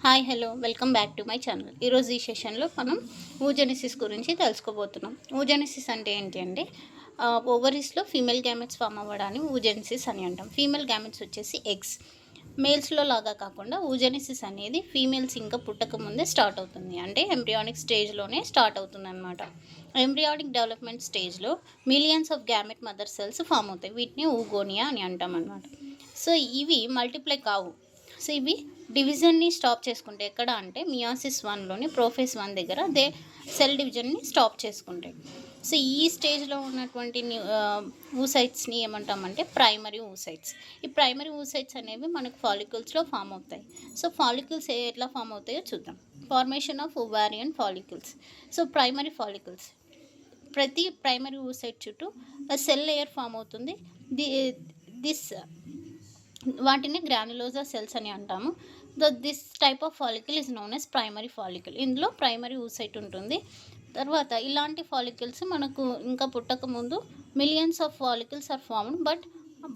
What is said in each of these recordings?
Hi hello welcome back to my channel. ఈరోజు ఈ సెషన్లో మనం ఊజెనిసిస్ గురించి తెలుసుకోబోతున్నాం. ఊజెనిసిస్ అంటే ఏంటి అంటే ఓవరీస్లో ఫీమేల్ గ్యామెట్స్ ఫామ్ అవ్వడాన్ని ఊజెనిసిస్ అని అంటాం. ఫీమేల్ గ్యామెట్స్ వచ్చేసి ఎగ్స్. మేల్స్లో లాగా కాకుండా ఊజెనిసిస్ అనేది ఫీమేల్స్ ఇంకా పుట్టక ముందే స్టార్ట్ అవుతుంది. అంటే ఎంబ్రియానిక్ స్టేజ్లోనే స్టార్ట్ అవుతుంది అనమాట. ఎంబ్రియానిక్ డెవలప్మెంట్ స్టేజ్లో millions of gamete mother cells form అవుతాయి. వీటిని ఊగోనియా అని అంటాం అనమాట. సో ఇవి మల్టిప్లై కావు. సో ఇవి డివిజన్ని స్టాప్ చేసుకుంటాయి. ఎక్కడ అంటే మియాసిస్ 1లోని ప్రోఫేస్ 1 దగ్గర సెల్ డివిజన్ని స్టాప్ చేసుకుంటాయి. సో ఈ స్టేజ్లో ఉన్నటువంటి ఊసైట్స్ని ఏమంటామంటే ప్రైమరీ ఊసైట్స్. ఈ ప్రైమరీ ఊసైట్స్ అనేవి మనకు ఫాలికల్స్లో ఫామ్ అవుతాయి. సో ఫాలికల్స్ ఎట్లా ఫామ్ అవుతాయో చూద్దాం. Formation of ovarian follicles. So primary follicles, ప్రతి ప్రైమరీ ఊసైట్ చుట్టూ సెల్ లేయర్ ఫామ్ అవుతుంది. వాటిని గ్రాన్యులోజా సెల్స్ అని అంటాము. This type of follicle is known as primary follicle. ఇందులో ప్రైమరీ ఊసైట్ ఉంటుంది. తర్వాత ఇలాంటి ఫాలికల్స్ మనకు ఇంకా పుట్టక ముందు millions of follicles are formed. But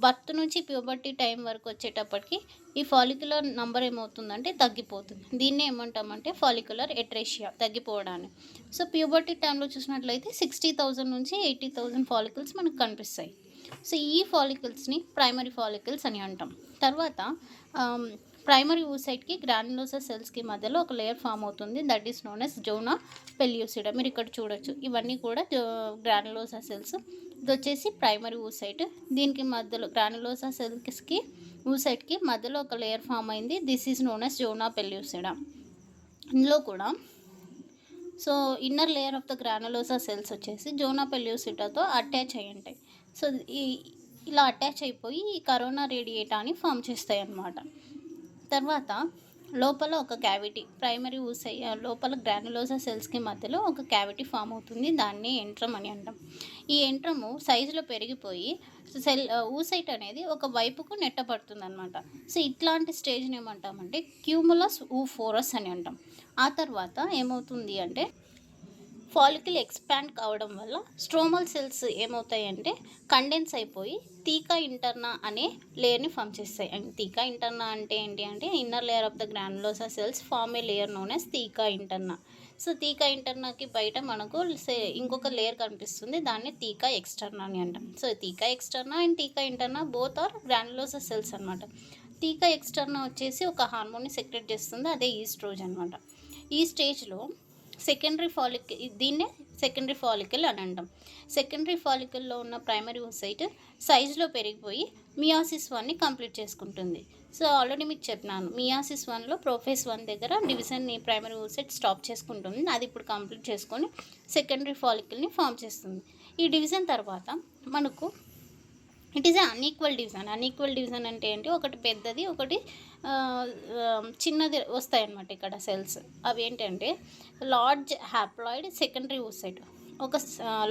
birth నుంచి ప్యూబర్టీ టైం వరకు వచ్చేటప్పటికి ఈ ఫాలిక్యులర్ నంబర్ ఏమవుతుందంటే తగ్గిపోతుంది. దీన్ని ఏమంటామంటే ఫాలిక్యులర్ ఎట్రేషియా, తగ్గిపోవడాన్ని. సో ప్యూబర్టీ టైంలో చూసినట్లయితే 60,000 నుంచి 80,000 ఫాలికల్స్ మనకు కనిపిస్తాయి. సో ఈ ఫాలికల్స్ని ప్రైమరీ ఫాలికల్స్ అని అంటాం. తర్వాత ప్రైమరీ ఊసైట్కి గ్రాన్యులోసా సెల్స్కి మధ్యలో ఒక లేయర్ ఫామ్ అవుతుంది. That is known as zona pellucida. మీరు ఇక్కడ చూడొచ్చు, ఇవన్నీ కూడా గ్రాన్యులోసా సెల్స్. ఇది వచ్చేసి ప్రైమరీ ఊసైట్. దీనికి మధ్యలో గ్రాన్యులోసా సెల్స్కి ఊసైట్కి మధ్యలో ఒక లేయర్ ఫామ్ అయింది. This is known as zona pellucida. ఇందులో కూడా so inner layer of the granulosa cells వచ్చేసి జోనా పెల్యూసిడాతో అటాచ్ అయి ఉంటాయి. సో ఇలా అటాచ్ అయిపోయి ఈ కరోనా రేడియేటాని ఫామ్ చేస్తాయి అన్నమాట. తర్వాత లోపల ఒక క్యావిటీ, ప్రైమరీ లోపల గ్రాన్యులోసా సెల్స్కి మధ్యలో ఒక క్యావిటీ ఫామ్ అవుతుంది. దాన్ని ఎంట్రమ్ అని అంటాం. ఈ ఎంట్రము సైజులో పెరిగిపోయి ఊసైట్ అనేది ఒక వైపుకు నెట్టబడుతుంది అనమాట. సో ఇట్లాంటి స్టేజ్ని ఏమంటామంటే క్యూములస్ ఊఫోరస్ అని అంటాం. ఆ తర్వాత ఏమవుతుంది అంటే ఫాలికల్ ఎక్స్పాండ్ కావడం వల్ల స్ట్రోమల్ సెల్స్ ఏమవుతాయంటే కండెన్స్ అయిపోయి తీకా ఇంటర్నా అనే లేయర్ని ఫామ్ చేస్తాయి. అండ్ తీకా ఇంటర్నా అంటే ఏంటి అంటే inner layer of the granulosa cells form a layer known as theca interna. So theca ఇంటర్నాకి బయట మనకు ఇంకొక లేయర్ కనిపిస్తుంది, దాన్ని తీకా ఎక్స్టర్నా అని అంటాం. So theca externa and theca interna both are granulosa cells అనమాట. తీకా ఎక్స్టర్నా వచ్చేసి ఒక హార్మోన్ని సెక్రెట్ చేస్తుంది, అదే ఈస్ట్రోజన్ అనమాట. ఈ స్టేజ్లో సెకండరీ ఫాలికల్, దీన్నే సెకండరీ ఫాలికల్ అని అంటాం. సెకండరీ ఫాలికల్లో ఉన్న ప్రైమరీ ఊసైట్ సైజులో పెరిగిపోయి మియాసిస్ 1ని కంప్లీట్ చేసుకుంటుంది. సో ఆల్రెడీ మీకు చెప్పినాను, మియాసిస్ 1లో ప్రోఫేస్ 1 దగ్గర డివిజన్ని ప్రైమరీ ఊసైట్ స్టాప్ చేసుకుంటుంది. అది ఇప్పుడు కంప్లీట్ చేసుకొని సెకండరీ ఫాలికల్ని ఫామ్ చేస్తుంది. ఈ డివిజన్ తర్వాత మనకు it is a unequal division. Unequal division అంటే ఏంటి, ఒకటి పెద్దది ఒకటి చిన్నది వస్తాయన్నమాట ఇక్కడ సెల్స్. అవి ఏంటంటే లార్జ్ హ్యాప్లాయిడ్ సెకండరీ ఊసైట్. ఒక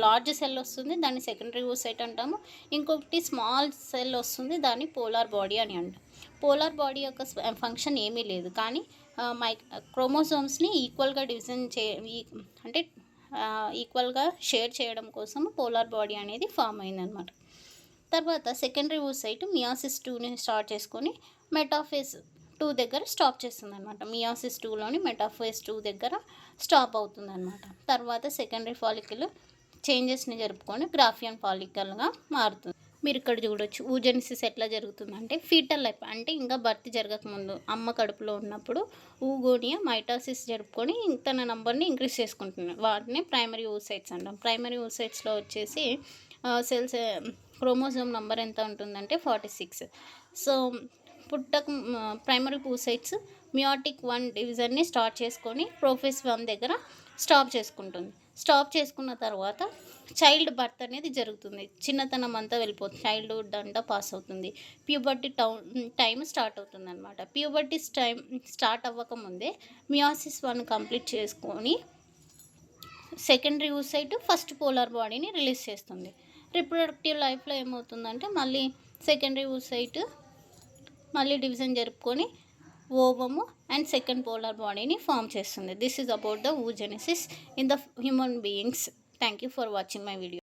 లార్జ్ సెల్ వస్తుంది, దాన్ని సెకండరీ ఊసైట్ అంటాము. ఇంకొకటి స్మాల్ సెల్ వస్తుంది, దాన్ని పోలార్ బాడీ అని అంటాం. పోలార్ బాడీ యొక్క ఫంక్షన్ ఏమీ లేదు, కానీ క్రోమోసోమ్స్ని ఈక్వల్గా డివిజన్ అంటే ఈక్వల్గా షేర్ చేయడం కోసం పోలార్ బాడీ అనేది ఫామ్ అయిందనమాట. తర్వాత సెకండరీ ఊసైట్ మియాసిస్ 2ని స్టార్ట్ చేసుకొని మెటాఫేజ్ 2 దగ్గర స్టాప్ చేస్తుంది అనమాట. మియాసిస్ 2లోని మెటాఫేజ్ 2 దగ్గర స్టాప్ అవుతుంది అనమాట. తర్వాత సెకండరీ ఫాలికల్ చేంజెస్ని జరుపుకొని గ్రాఫియన్ ఫాలికల్గా మారుతుంది. మీరు ఇక్కడ చూడొచ్చు ఊజెనిసిస్ ఎట్లా జరుగుతుందంటే ఫీటల్ లైఫ్, అంటే ఇంకా బర్త్ జరగకముందు అమ్మ కడుపులో ఉన్నప్పుడు ఊగోనియా మైటాసిస్ జరుపుకొని తన నంబర్ని ఇంక్రీజ్ చేసుకుంటుంది. వాటిని ప్రైమరీ ఊసైట్స్ అంటాం. ప్రైమరీ ఊసైట్స్లో వచ్చేసి సెల్స్ క్రోమోజోమ్ నెంబర్ ఎంత ఉంటుందంటే 46. సో ప్రైమరీ ఊసైట్స్ మియాటిక్ 1 డివిజన్ని స్టార్ట్ చేసుకొని ప్రోఫేస్ 1 దగ్గర స్టాప్ చేసుకుంటుంది. స్టాప్ చేసుకున్న తర్వాత చైల్డ్ బర్త్ అనేది జరుగుతుంది. చిన్నతనం అంతా వెళ్ళిపోతుంది, చైల్డ్హుడ్ అంతా పాస్ అవుతుంది. ప్యూబర్టీ టైం స్టార్ట్ అవుతుంది అనమాట. ప్యూబర్టీ టైం స్టార్ట్ అవ్వకముందే మియాసిస్ 1 కంప్లీట్ చేసుకొని సెకండరీ ఊసైట్ ఫస్ట్ పోలార్ బాడీని రిలీజ్ చేస్తుంది. రిప్రొడక్టివ్ లైఫ్లో ఏమవుతుందంటే మళ్ళీ సెకండరీ ఊసైట్ మళ్ళీ డివిజన్ జరుపుకొని ఓవము అండ్ సెకండ్ పోలార్ బాడీని ఫామ్ చేస్తుంది. This is about the oogenesis in the human beings. Thank you for watching my video.